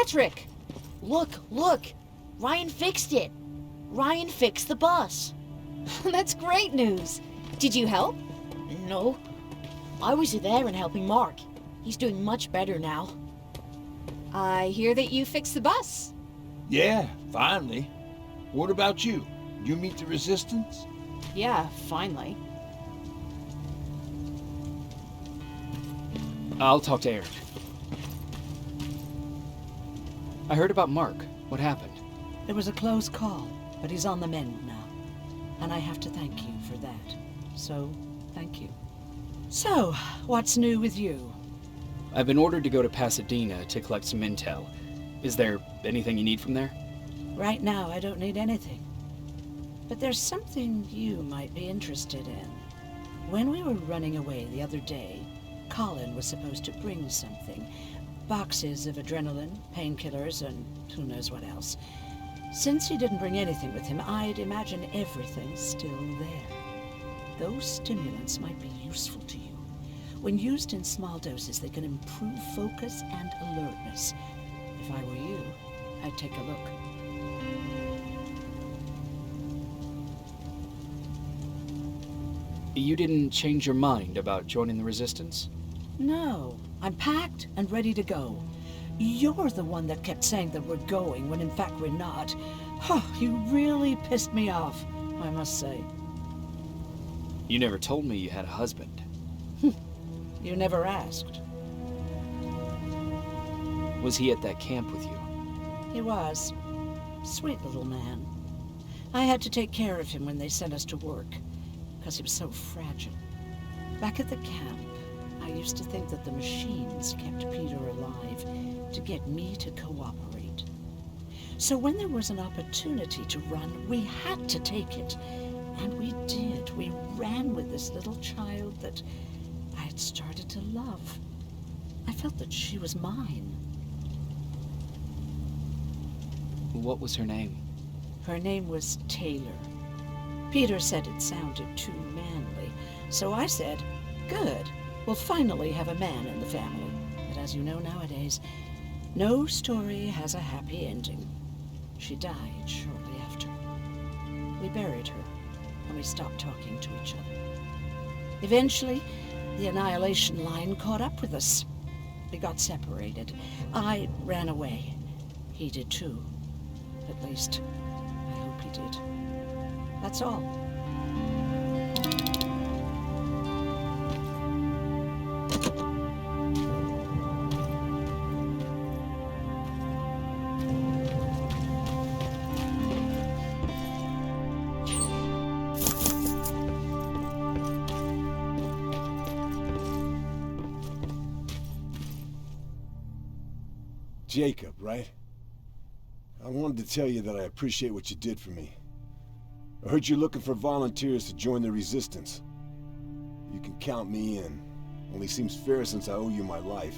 Patrick! Look! Ryan fixed it! Ryan fixed the bus! That's great news. Did you help? No. I was there and helping Mark. He's doing much better now. I hear that you fixed the bus. Yeah, finally. What about you? You meet the Resistance? Yeah, finally. I'll talk to Eric. I heard about Mark. What happened? It was a close call, but he's on the mend now. And I have to thank you for that. So, thank you. So, what's new with you? I've been ordered to go to Pasadena to collect some intel. Is there anything you need from there? Right now, I don't need anything. But there's something you might be interested in. When we were running away the other day, Colin was supposed to bring something. Boxes of adrenaline, painkillers, and who knows what else. Since he didn't bring anything with him, I'd imagine everything's still there. Those stimulants might be useful to you. When used in small doses, they can improve focus and alertness. If I were you, I'd take a look. You didn't change your mind about joining the Resistance? No, I'm packed and ready to go. You're the one that kept saying that we're going when in fact we're not. Oh, you really pissed me off, I must say. You never told me you had a husband. You never asked. Was he at that camp with you? He was. Sweet little man. I had to take care of him when they sent us to work, because he was so fragile. Back at the camp, I used to think that the machines kept Peter alive to get me to cooperate. So when there was an opportunity to run, we had to take it. And we did. We ran with this little child that I had started to love. I felt that she was mine. What was her name? Her name was Taylor. Peter said it sounded too manly, so I said, good, we'll finally have a man in the family. But as you know nowadays, no story has a happy ending. She died shortly after. We buried her, and we stopped talking to each other. Eventually, the Annihilation Line caught up with us. We got separated. I ran away. He did too. At least, I hope he did. That's all. Jacob, right? I wanted to tell you that I appreciate what you did for me. I heard you're looking for volunteers to join the Resistance. You can count me in. Only seems fair since I owe you my life.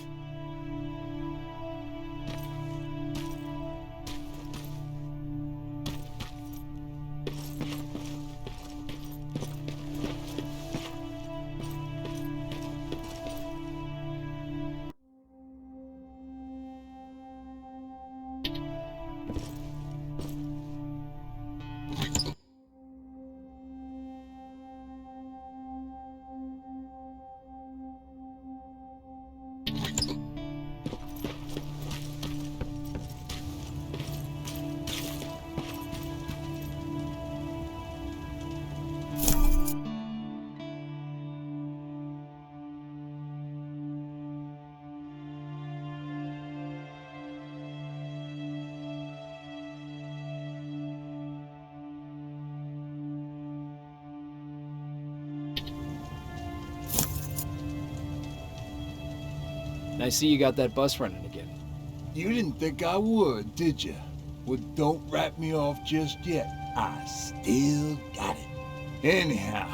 I see you got that bus running again. You didn't think I would, did you? Well, don't wrap me off just yet. I still got it. Anyhow,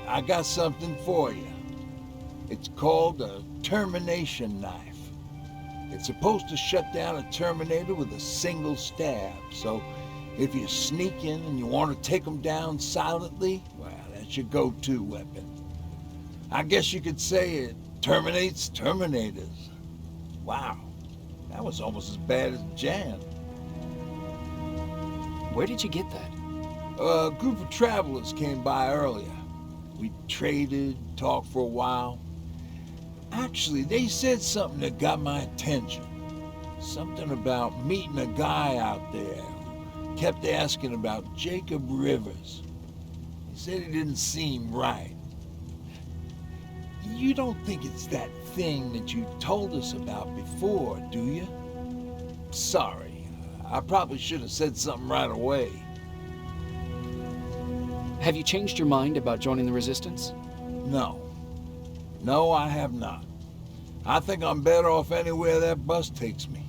I got something for you. It's called a termination knife. It's supposed to shut down a Terminator with a single stab, so if you sneak in and you want to take them down silently, well, that's your go-to weapon. I guess you could say it terminates Terminators. Wow, That was almost as bad as Jan. Where did you get that? A group of travelers came by earlier. We traded, talked for a while. Actually, they said something that got my attention. Something about meeting a guy out there who kept asking about Jacob Rivers. He said he didn't seem right. You don't think it's that thing that you told us about before, do you? Sorry, I probably should have said something right away. Have you changed your mind about joining the Resistance? No. No, I have not. I think I'm better off anywhere that bus takes me.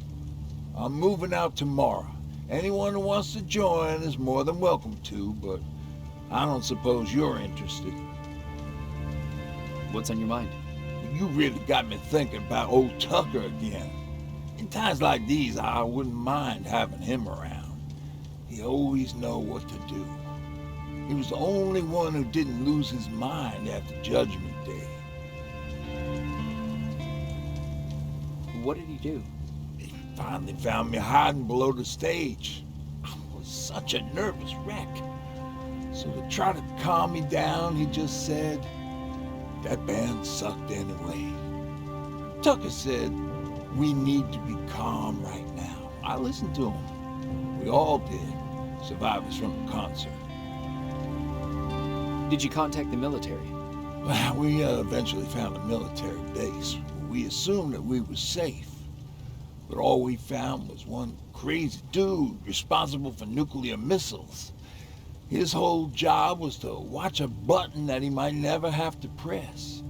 I'm moving out tomorrow. Anyone who wants to join is more than welcome to, but I don't suppose you're interested. What's on your mind? You really got me thinking about old Tucker again. In times like these, I wouldn't mind having him around. He always know what to do. He was the only one who didn't lose his mind after Judgment Day. What did he do? He finally found me hiding below the stage. I was such a nervous wreck. So to try to calm me down, he just said, "That band sucked anyway." Tucker said, "We need to be calm right now." I listened to him. We all did, survivors from the concert. Did you contact the military? Well, we eventually found a military base. We assumed that we were safe. But all we found was one crazy dude responsible for nuclear missiles. His whole job was to watch a button that he might never have to press.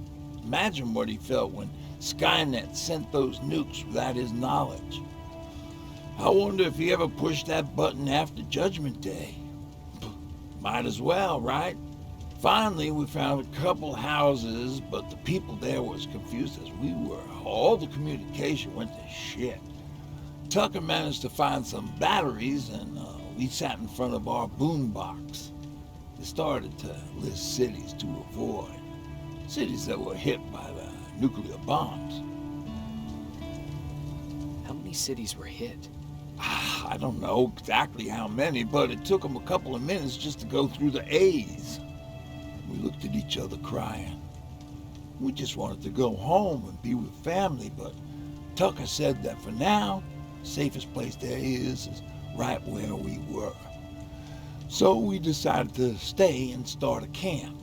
Imagine what he felt when Skynet sent those nukes without his knowledge. I wonder if he ever pushed that button after Judgment Day. Might as well, right? Finally, we found a couple houses, but the people there were as confused as we were. All the communication went to shit. Tucker managed to find some batteries, and we sat in front of our boombox. They started to list cities to avoid. Cities that were hit by the nuclear bombs. How many cities were hit? I don't know exactly how many, but it took them a couple of minutes just to go through the A's. We looked at each other crying. We just wanted to go home and be with family, but Tucker said that for now, the safest place there is right where we were. So we decided to stay and start a camp.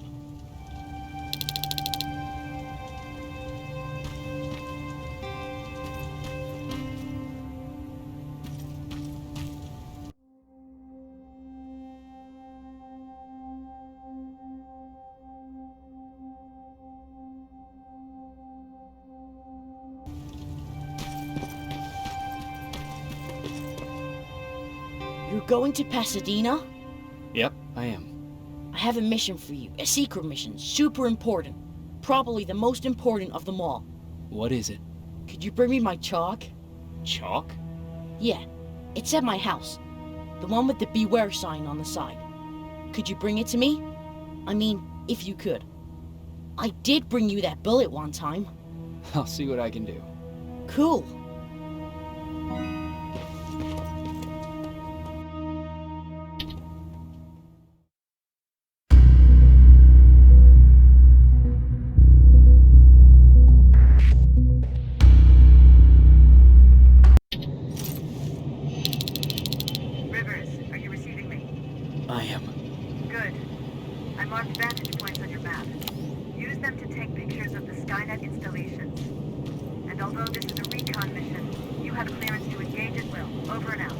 You're going to Pasadena? Yep, I am. I have a mission for you. A secret mission. Super important. Probably the most important of them all. What is it? Could you bring me my chalk? Chalk? Yeah. It's at my house. The one with the beware sign on the side. Could you bring it to me? I mean, if you could. I did bring you that bullet one time. I'll see what I can do. Cool. Rivers, are you receiving me? I am. Good. I marked vantage points on your map. Use them to take pictures of the Skynet installations. And although this is a recon mission, you have clearance to engage at will. Over and out.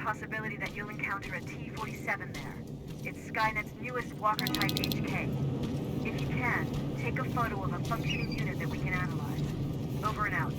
possibility that you'll encounter a T-47 there. It's Skynet's newest Walker-type HK. If you can, take a photo of a functioning unit that we can analyze. Over and out.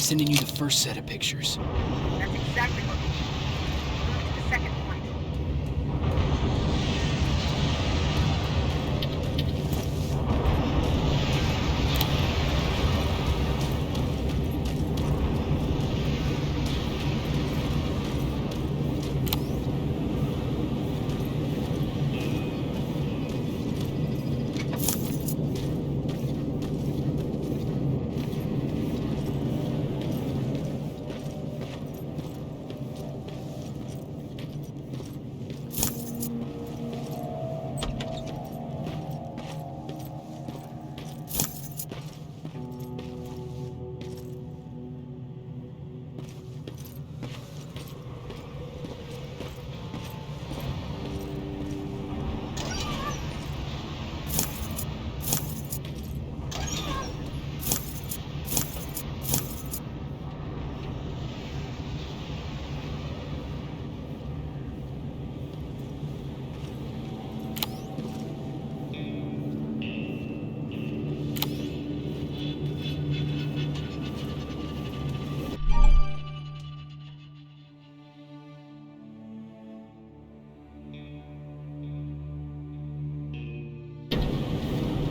sending you the first set of pictures. That's exactly what we need. Move to the second point.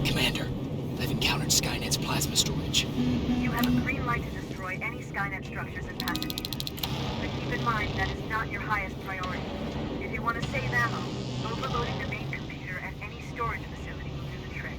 Commander, I've encountered Skynet's plasma storage. You have a green light to destroy any Skynet structures in Pasadena. But keep in mind that is not your highest priority. If you want to save ammo, overloading the main computer at any storage facility will do the trick.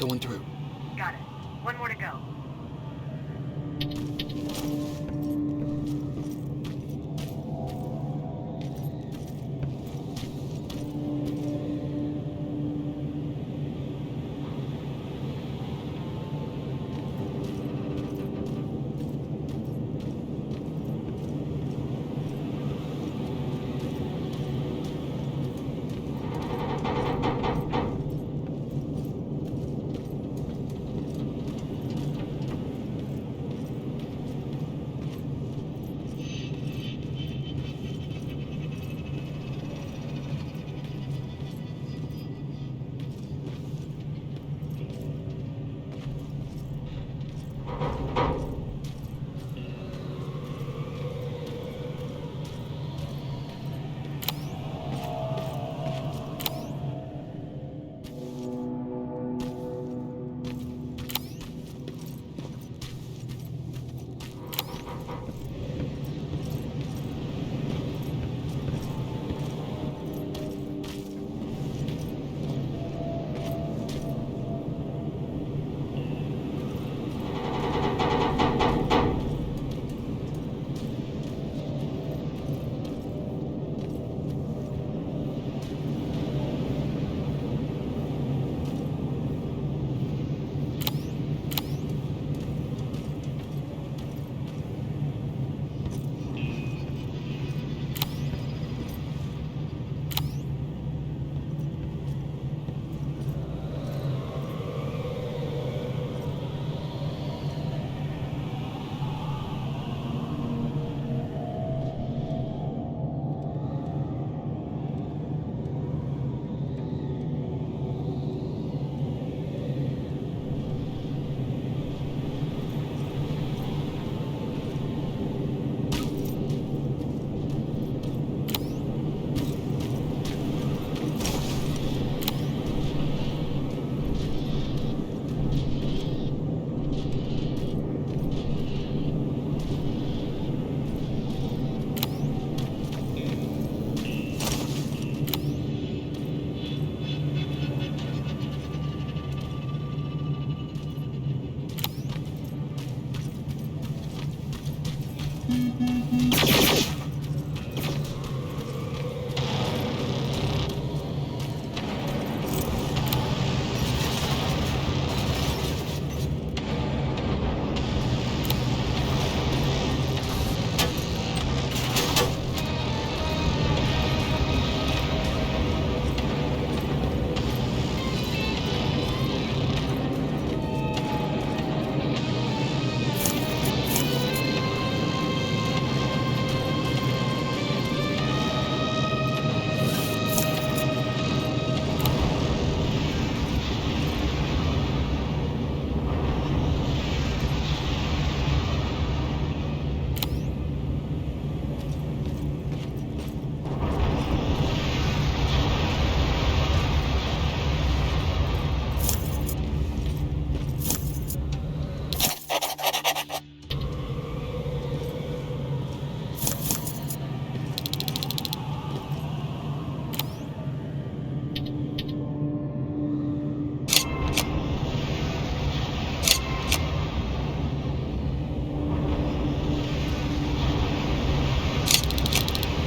Going through. Got it. One more to go.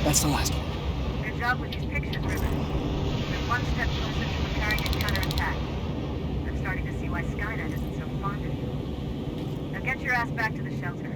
That's the last one. Good job with these pictures, River. We're one step closer to preparing a counterattack. I'm starting to see why Skynet isn't so fond of you. Now get your ass back to the shelter.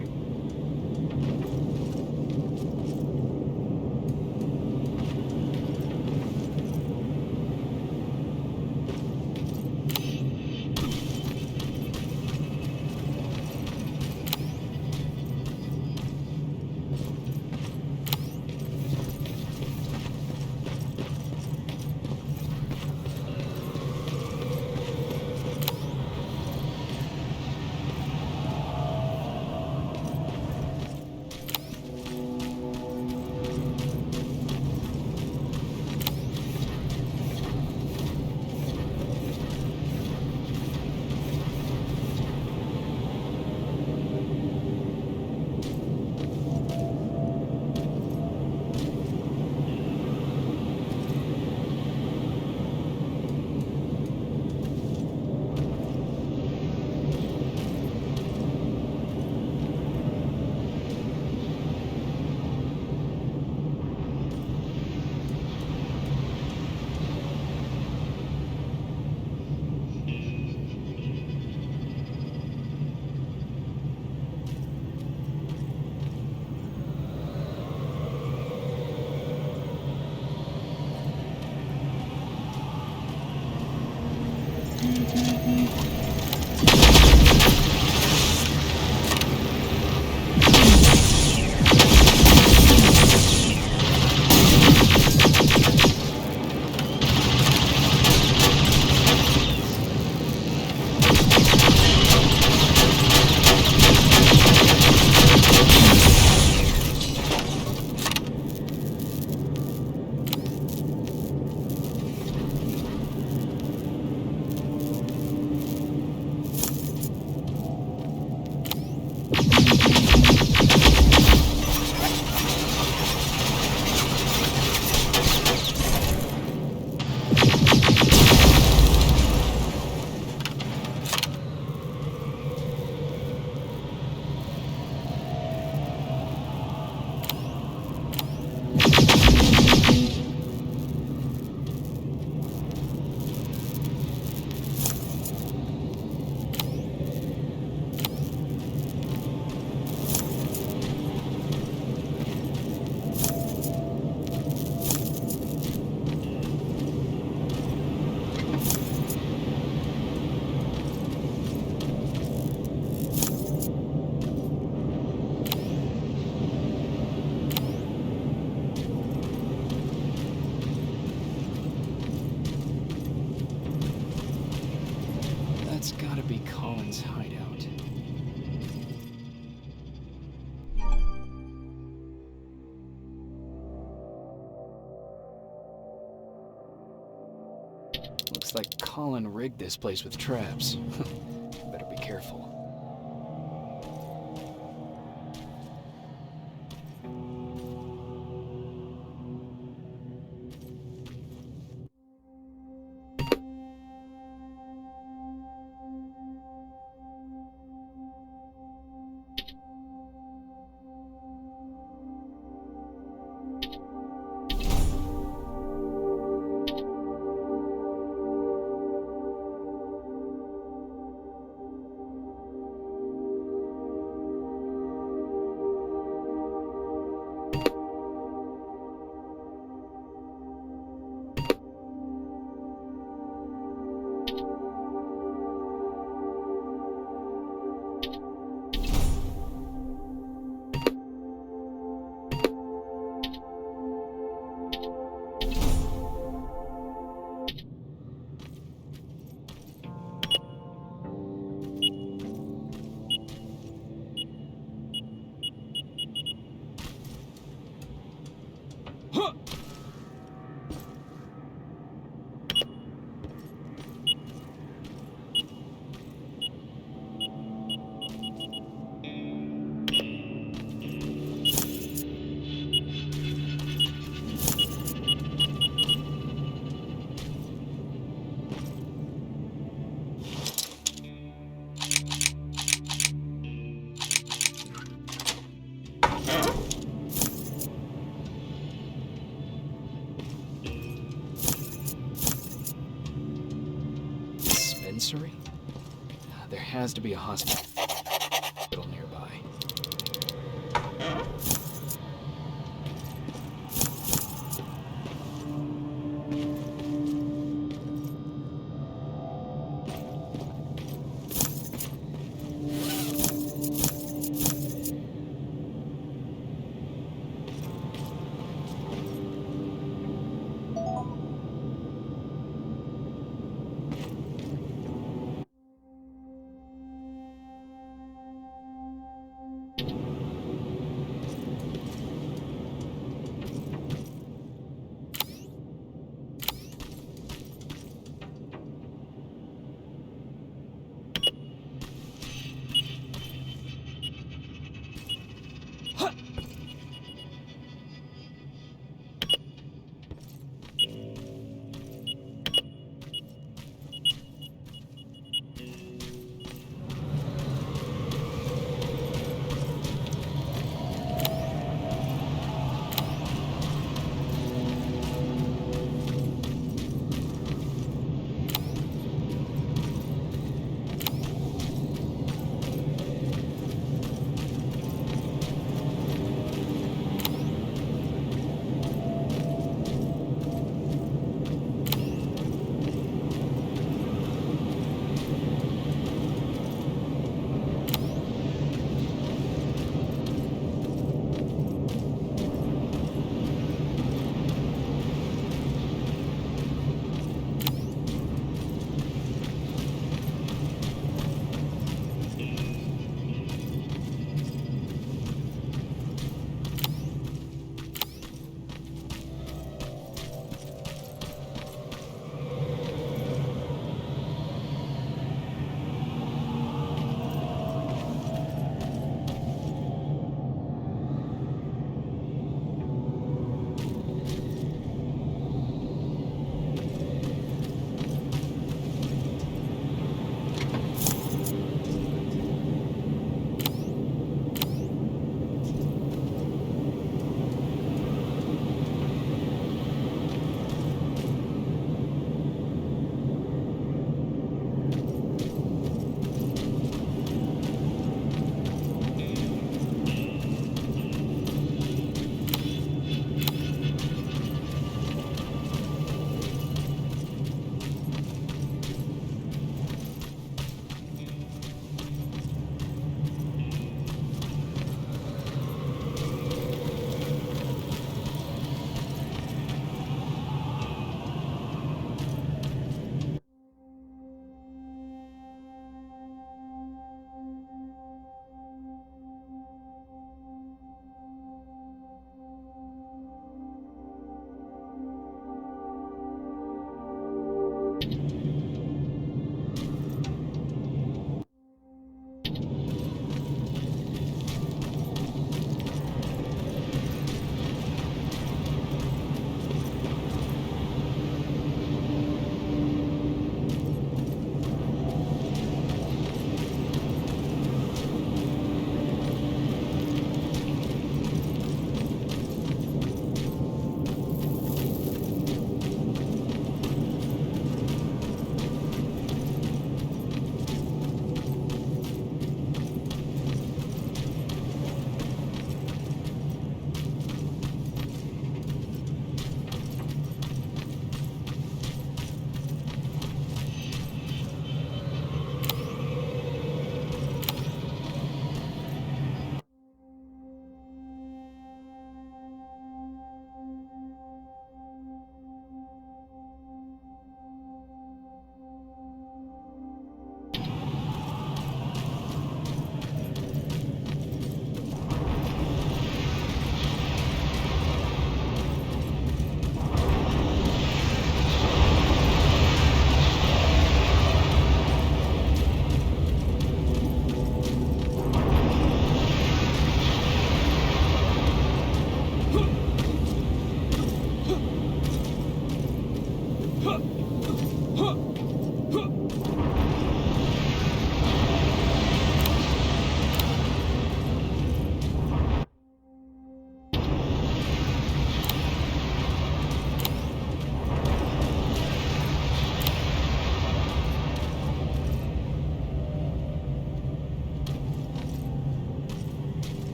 That's gotta be Colin's hideout. Looks like Colin rigged this place with traps. Better be careful. Dispensary? There has to be a hospital nearby.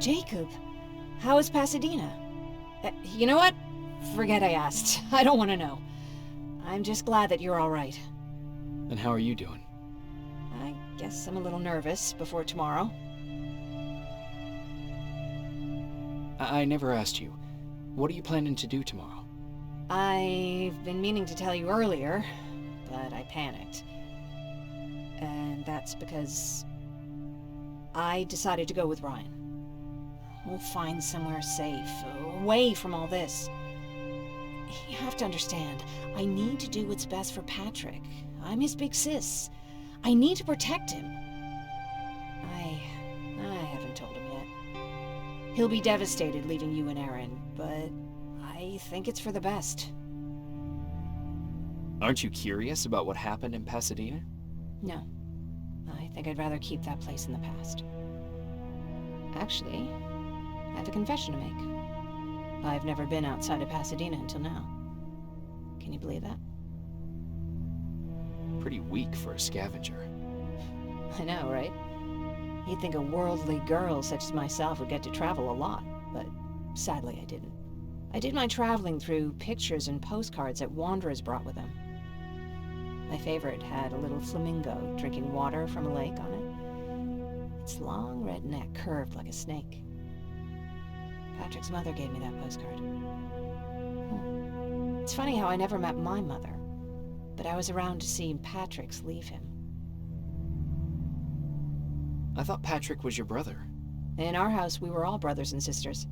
Jacob, how is Pasadena? You know what? Forget I asked. I don't want to know. I'm just glad that you're all right. And how are you doing? I guess I'm a little nervous before tomorrow. I never asked you. What are you planning to do tomorrow? I've been meaning to tell you earlier, but I panicked. And that's because I decided to go with Ryan. We'll find somewhere safe, away from all this. You have to understand, I need to do what's best for Patrick. I'm his big sis. I need to protect him. I haven't told him yet. He'll be devastated leaving you and Aaron, but I think it's for the best. Aren't you curious about what happened in Pasadena? No. I think I'd rather keep that place in the past. Actually, I have a confession to make. I've never been outside of Pasadena until now. Can you believe that? Pretty weak for a scavenger. I know, right? You'd think a worldly girl such as myself would get to travel a lot, but sadly I didn't. I did my traveling through pictures and postcards that wanderers brought with them. My favorite had a little flamingo drinking water from a lake on it. Its long red neck curved like a snake. Patrick's mother gave me that postcard. It's funny how I never met my mother, but I was around to see Patrick's leave him. I thought Patrick was your brother. In our house, we were all brothers and sisters.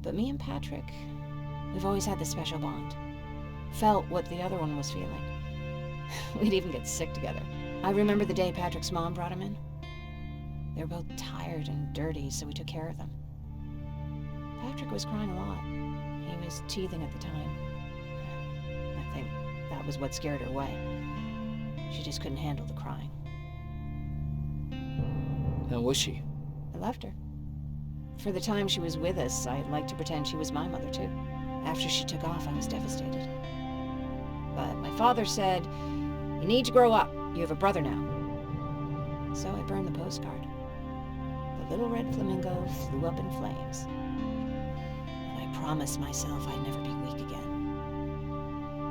But me and Patrick, we've always had this special bond. Felt what the other one was feeling. We'd even get sick together. I remember the day Patrick's mom brought him in. They were both tired and dirty, so we took care of them. Patrick was crying a lot. He was teething at the time. I think that was what scared her away. She just couldn't handle the crying. How was she? I left her. For the time she was with us, I liked to pretend she was my mother too. After she took off, I was devastated. But my father said, "You need to grow up. You have a brother now." So I burned the postcard. The little red flamingo flew up in flames. And I promised myself I'd never be weak again.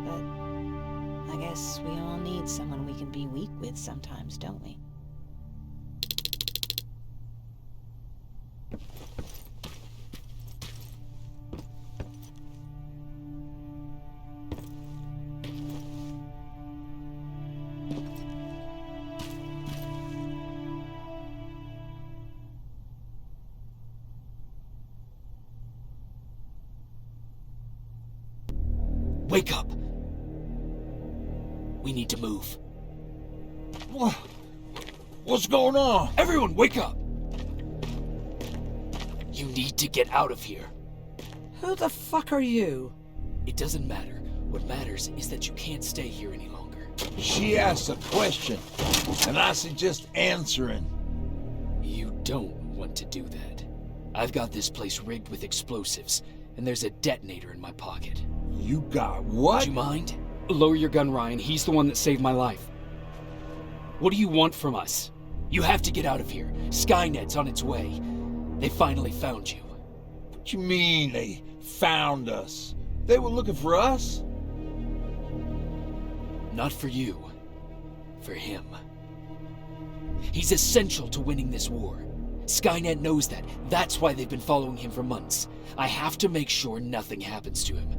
But I guess we all need someone we can be weak with sometimes, don't we? Wake up! We need to move. What's going on? Everyone, wake up! You need to get out of here. Who the fuck are you? It doesn't matter. What matters is that you can't stay here any longer. She asked a question, and I suggest answering. You don't want to do that. I've got this place rigged with explosives, and there's a detonator in my pocket. You got what? Do you mind? Lower your gun, Ryan. He's the one that saved my life. What do you want from us? You have to get out of here. Skynet's on its way. They finally found you. What you mean they found us? They were looking for us? Not for you. For him. He's essential to winning this war. Skynet knows that. That's why they've been following him for months. I have to make sure nothing happens to him.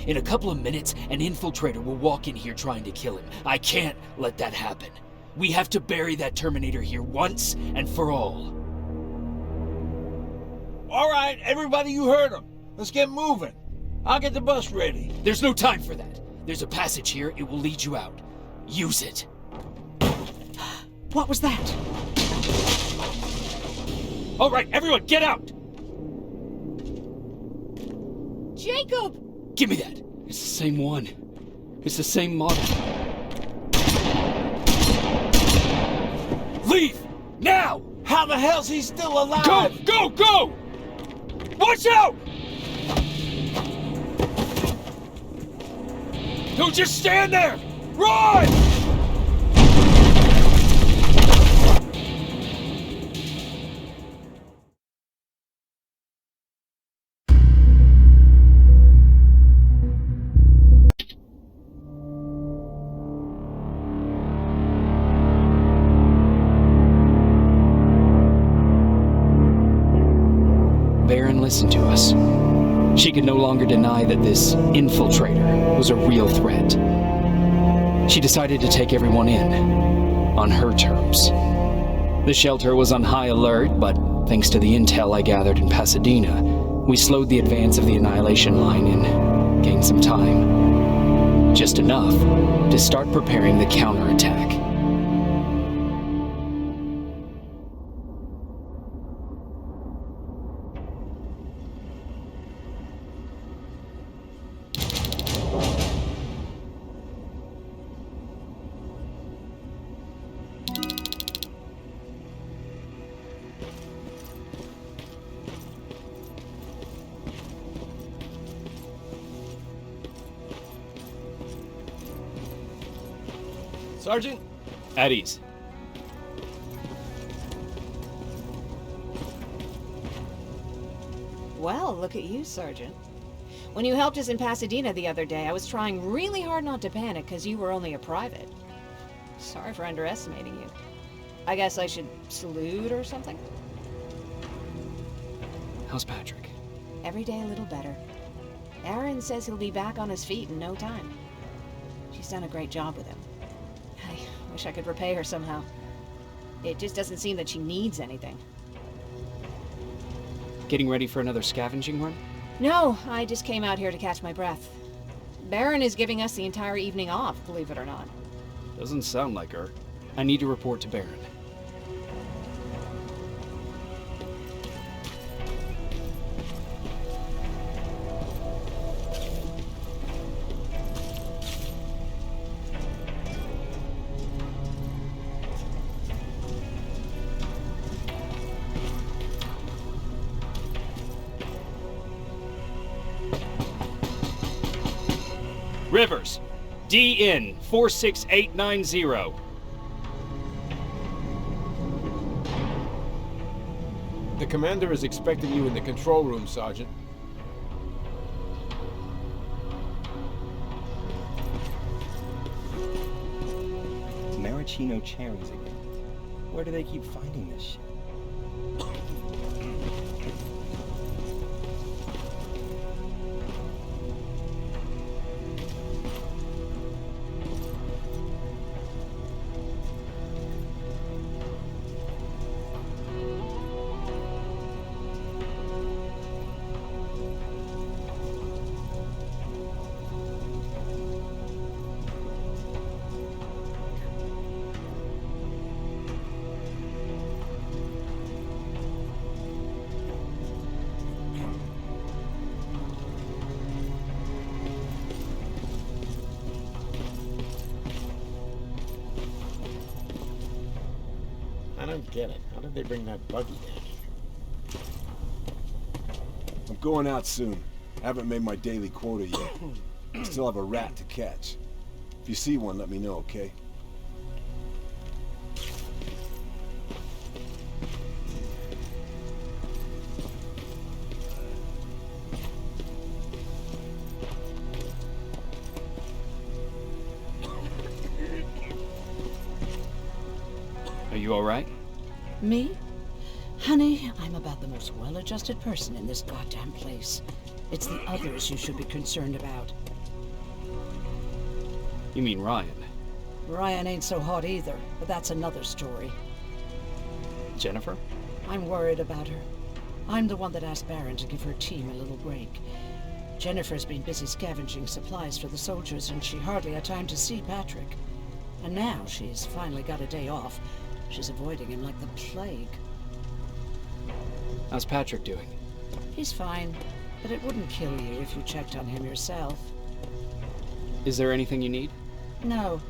In a couple of minutes, an infiltrator will walk in here trying to kill him. I can't let that happen. We have to bury that Terminator here once and for all. All right, everybody, you heard him. Let's get moving. I'll get the bus ready. There's no time for that. There's a passage here. It will lead you out. Use it. What was that? All right, everyone, get out! Jacob! Give me that. It's the same one. It's the same model. Leave! Now! How the hell's he still alive? Go! Go! Go! Watch out! Don't just stand there! Run! Listen to us. She could no longer deny that this infiltrator was a real threat. She decided to take everyone in, on her terms. The shelter was on high alert, but thanks to the intel I gathered in Pasadena, we slowed the advance of the Annihilation Line and gained some time. Just enough to start preparing the counterattack. Sergeant? At ease. Well, look at you, Sergeant. When you helped us in Pasadena the other day, I was trying really hard not to panic because you were only a private. Sorry for underestimating you. I guess I should salute or something? How's Patrick? Every day a little better. Aaron says he'll be back on his feet in no time. She's done a great job with him. I wish I could repay her somehow. It just doesn't seem that she needs anything. Getting ready for another scavenging run? No, I just came out here to catch my breath. Baron is giving us the entire evening off, believe it or not. Doesn't sound like her. I need to report to Baron. Rivers, DN 46890. The commander is expecting you in the control room, Sergeant. Maraschino cherries again. Where do they keep finding this shit? I don't get it. How did they bring that buggy down? I'm going out soon. Haven't made my daily quota yet. I still have a rat to catch. If you see one, let me know, okay? Are you alright? Me? Honey, I'm about the most well-adjusted person in this goddamn place. It's the others you should be concerned about. You mean Ryan? Ryan ain't so hot either, but that's another story. Jennifer? I'm worried about her. I'm the one that asked Baron to give her team a little break. Jennifer's been busy scavenging supplies for the soldiers, and she hardly had time to see Patrick. And now she's finally got a day off. She's avoiding him like the plague. How's Patrick doing? He's fine, but it wouldn't kill you if you checked on him yourself. Is there anything you need? No.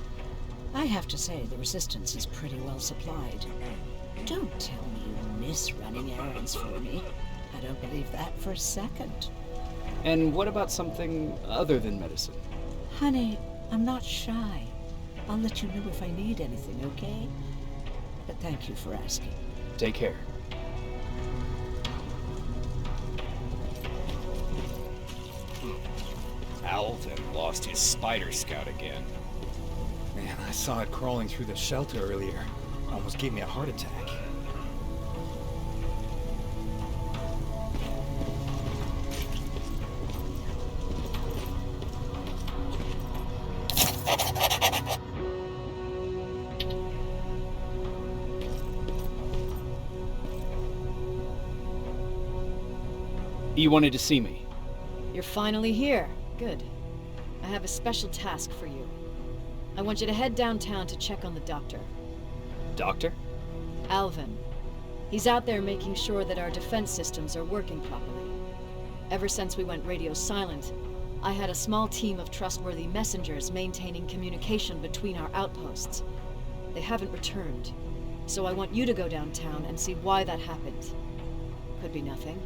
I have to say, the Resistance is pretty well supplied. Don't tell me you miss running errands for me. I don't believe that for a second. And what about something other than medicine? Honey, I'm not shy. I'll let you know if I need anything, okay? But thank you for asking. Take care. Alvin lost his spider scout again. Man, I saw it crawling through the shelter earlier. Almost gave me a heart attack. You wanted to see me? You're finally here. Good. I have a special task for you. I want you to head downtown to check on the doctor. Doctor? Alvin. He's out there making sure that our defense systems are working properly. Ever since we went radio silent, I had a small team of trustworthy messengers maintaining communication between our outposts. They haven't returned, so I want you to go downtown and see why that happened. Could be nothing,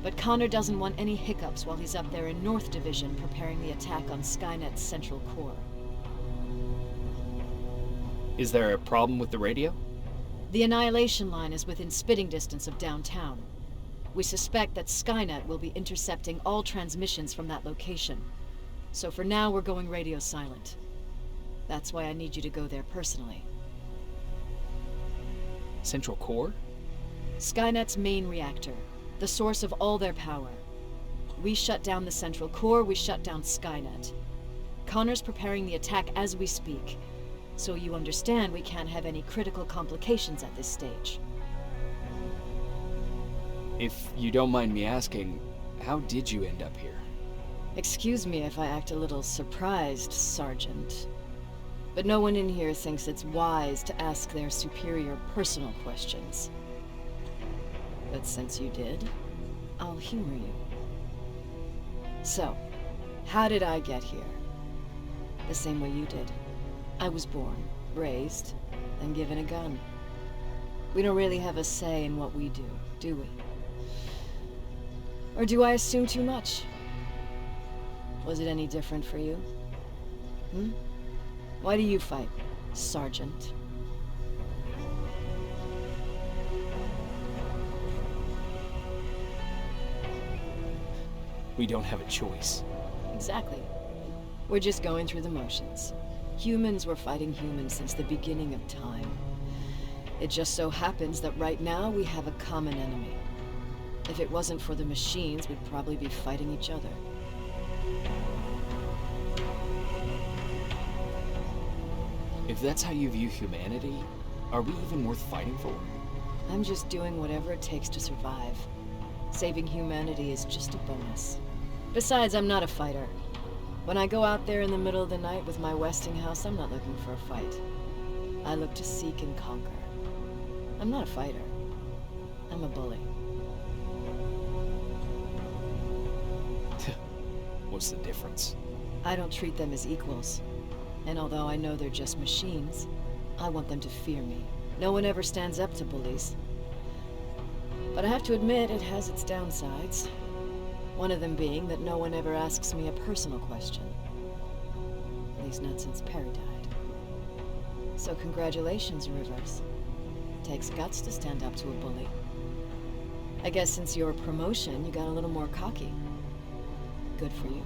but Connor doesn't want any hiccups while he's up there in North Division preparing the attack on Skynet's central core. Is there a problem with the radio? The Annihilation Line is within spitting distance of downtown. We suspect that Skynet will be intercepting all transmissions from that location. So for now, we're going radio silent. That's why I need you to go there personally. Central core? Skynet's main reactor, the source of all their power. We shut down the central core, we shut down Skynet. Connor's preparing the attack as we speak, so you understand we can't have any critical complications at this stage. If you don't mind me asking, how did you end up here? Excuse me if I act a little surprised, Sergeant. But no one in here thinks it's wise to ask their superior personal questions. But since you did, I'll humor you. So, how did I get here? The same way you did. I was born, raised, and given a gun. We don't really have a say in what we do we? Or do I assume too much? Was it any different for you? Why do you fight, Sergeant? We don't have a choice. Exactly. We're just going through the motions. Humans were fighting humans since the beginning of time. It just so happens that right now we have a common enemy. If it wasn't for the machines, we'd probably be fighting each other. If that's how you view humanity, are we even worth fighting for? I'm just doing whatever it takes to survive. Saving humanity is just a bonus. Besides, I'm not a fighter. When I go out there in the middle of the night with my Westinghouse, I'm not looking for a fight. I look to seek and conquer. I'm not a fighter. I'm a bully. What's the difference? I don't treat them as equals. And although I know they're just machines, I want them to fear me. No one ever stands up to bullies. But I have to admit, it has its downsides. One of them being that no one ever asks me a personal question. At least not since Perry died. So congratulations, Rivers. Takes guts to stand up to a bully. I guess since your promotion, you got a little more cocky. Good for you.